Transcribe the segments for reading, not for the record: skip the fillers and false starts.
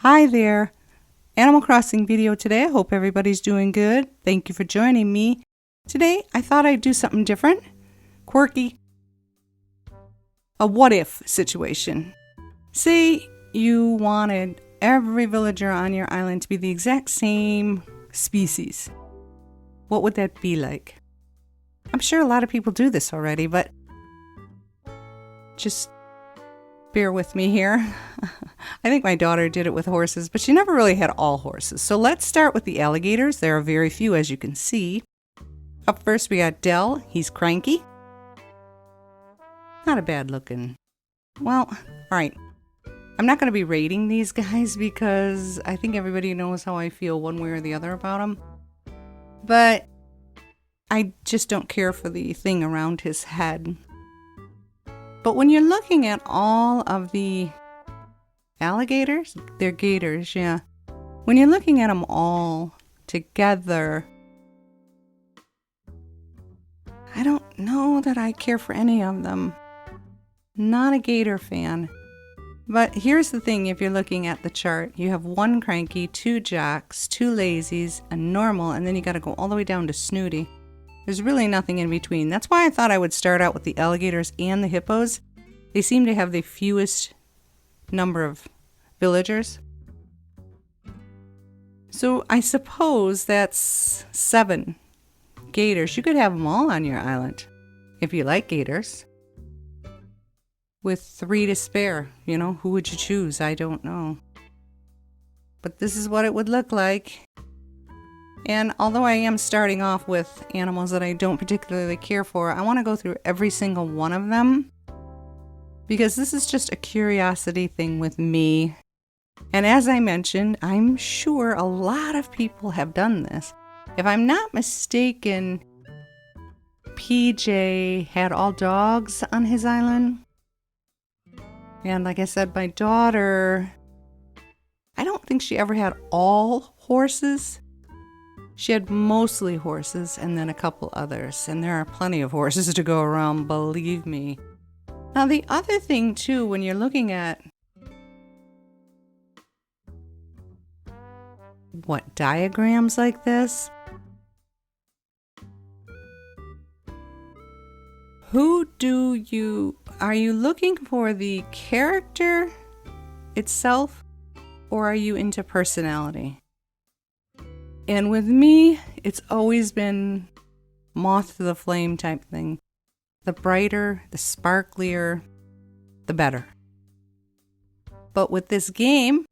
Hi there. Animal Crossing video today. I hope everybody's doing good. Thank you for joining me. Today, I thought I'd do something different, quirky. A what if situation. Say you wanted every villager on your island to be the exact same species. What would that be like? I'm sure a lot of people do this already, but just bear with me here. I think my daughter did it with horses, but she never really had all horses. So let's start with the alligators. There are very few, as you can see. Up first, we got Dell. He's cranky. Not a bad looking. Well, all right. I'm not going to be rating these guys because I think everybody knows how I feel one way or the other about them. But I just don't care for the thing around his head. But when you're looking at all of the alligators, they're gators, yeah. When you're looking at them all together, I don't know that I care for any of them. Not a gator fan. But here's the thing, if you're looking at the chart, you have one cranky, two jocks, two lazies, a normal, and then you got to go all the way down to snooty. There's really nothing in between. That's why I thought I would start out with the alligators and the hippos. They seem to have the fewest number of villagers. So I suppose that's 7 gators. You could have them all on your island if you like gators. With 3 to spare, who would you choose? I don't know. But this is what it would look like. And although I am starting off with animals that I don't particularly care for, I want to go through every single one of them because this is just a curiosity thing with me. And as I mentioned, I'm sure a lot of people have done this. If I'm not mistaken, PJ had all dogs on his island. And like I said, my daughter, I don't think she ever had all horses. She had mostly horses and then a couple others. And there are plenty of horses to go around, believe me. Now the other thing too, when you're looking at diagrams like this, are you looking for the character itself or are you into personality? And with me, it's always been moth to the flame type thing. The brighter, the sparklier, the better. But with this game,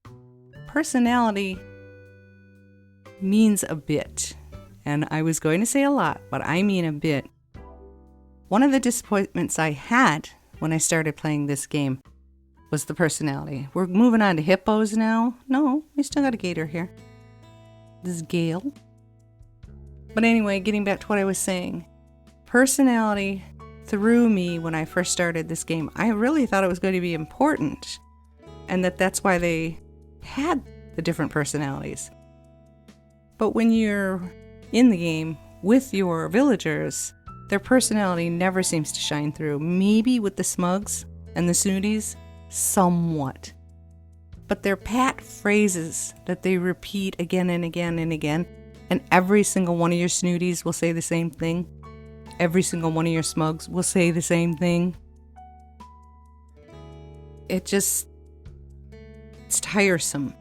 personality means a bit. And I was going to say a lot, but I mean a bit. One of the disappointments I had when I started playing this game was the personality. We're moving on to hippos now. No, we still got a gator here. This is Gale. But anyway, getting back to what I was saying. Personality threw me when I first started this game. I really thought it was going to be important. And that's why they had the different personalities. But when you're in the game with your villagers, their personality never seems to shine through. Maybe with the smugs and the snooties, somewhat. But they're pat phrases that they repeat again and again and again. And every single one of your snooties will say the same thing. Every single one of your smugs will say the same thing. It's tiresome.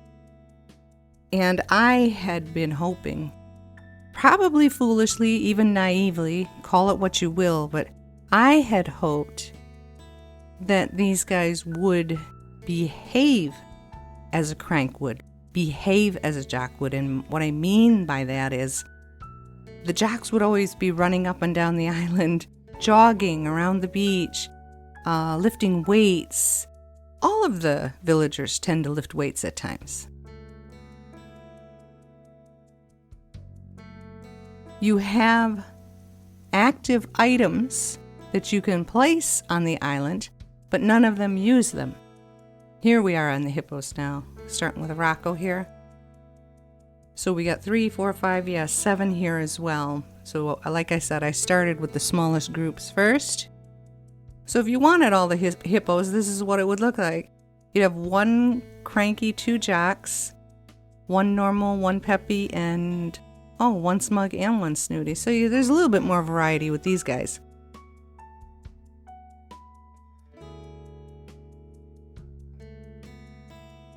And I had been hoping, probably foolishly, even naively, call it what you will, but I had hoped that these guys would behave as a crank would, behave as a jock would. And what I mean by that is the jocks would always be running up and down the island, jogging around the beach, lifting weights. All of the villagers tend to lift weights at times. You have active items that you can place on the island, but none of them use them. Here we are on the hippos now, starting with a Rocco here. So we got 3, 4, 5, 7 here as well. So like I said, I started with the smallest groups first. So if you wanted all the hippos, this is what it would look like. You'd have one cranky, two jocks, one normal, one peppy, and one smug and one snooty. So there's a little bit more variety with these guys.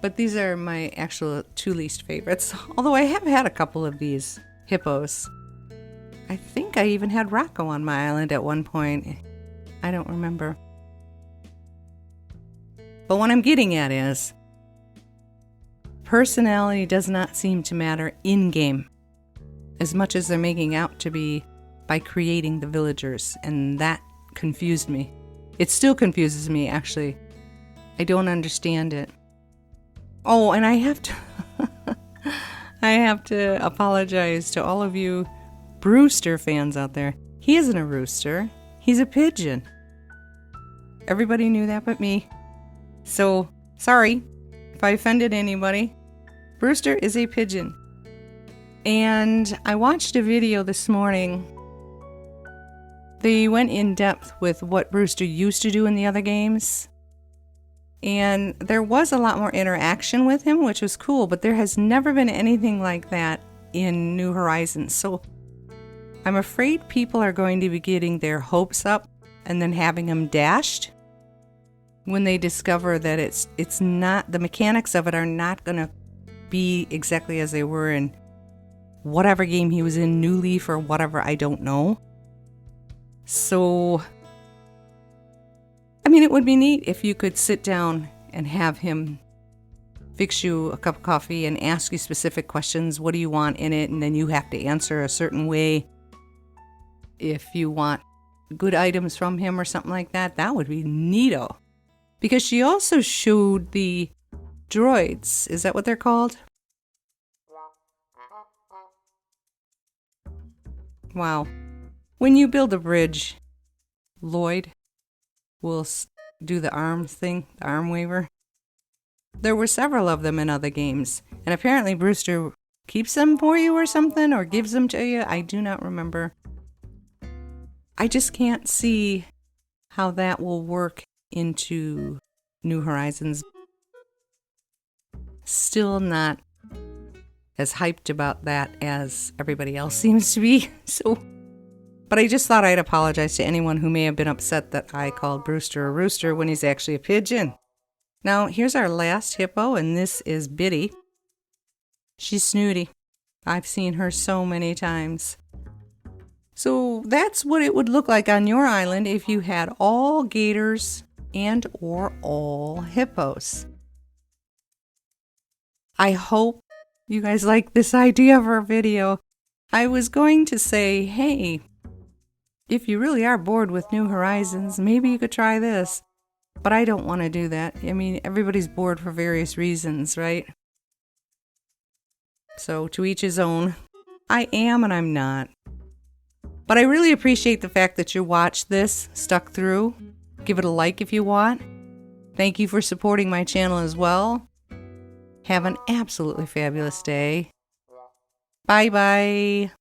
But these are my actual two least favorites. Although I have had a couple of these hippos. I think I even had Rocco on my island at one point. I don't remember. But what I'm getting at is, personality does not seem to matter in-game as much as they're making out to be by creating the villagers, and that confused me. It still confuses me, actually. I don't understand it. Oh, and I have to apologize to all of you Brewster fans out there. He isn't a rooster. He's a pigeon. Everybody knew that but me. So, sorry if I offended anybody. Brewster is a pigeon. And I watched a video this morning. They went in depth with what Brewster used to do in the other games. And there was a lot more interaction with him, which was cool, but there has never been anything like that in New Horizons. So I'm afraid people are going to be getting their hopes up and then having them dashed when they discover that it's not, the mechanics of it are not going to be exactly as they were in whatever game he was in, New Leaf or whatever, I don't know. So, I mean, it would be neat if you could sit down and have him fix you a cup of coffee and ask you specific questions. What do you want in it? And then you have to answer a certain way. If you want good items from him or something like that, that would be neato. Because she also showed the droids. Is that what they're called? Wow. When you build a bridge, Lloyd will do the arm thing, the arm waver. There were several of them in other games, and apparently Brewster keeps them for you or something, or gives them to you. I do not remember. I just can't see how that will work into New Horizons. Still not as hyped about that as everybody else seems to be. But I just thought I'd apologize to anyone who may have been upset that I called Brewster a rooster when he's actually a pigeon. Now, here's our last hippo, and this is Biddy. She's snooty. I've seen her so many times. So that's what it would look like on your island if you had all gators and or all hippos. I hope you guys like this idea of our video. I was going to say, hey, if you really are bored with New Horizons, maybe you could try this. But I don't want to do that. I mean, everybody's bored for various reasons, right? So to each his own. I am and I'm not. But I really appreciate the fact that you watched this, stuck through. Give it a like if you want. Thank you for supporting my channel as well. Have an absolutely fabulous day. Bye-bye.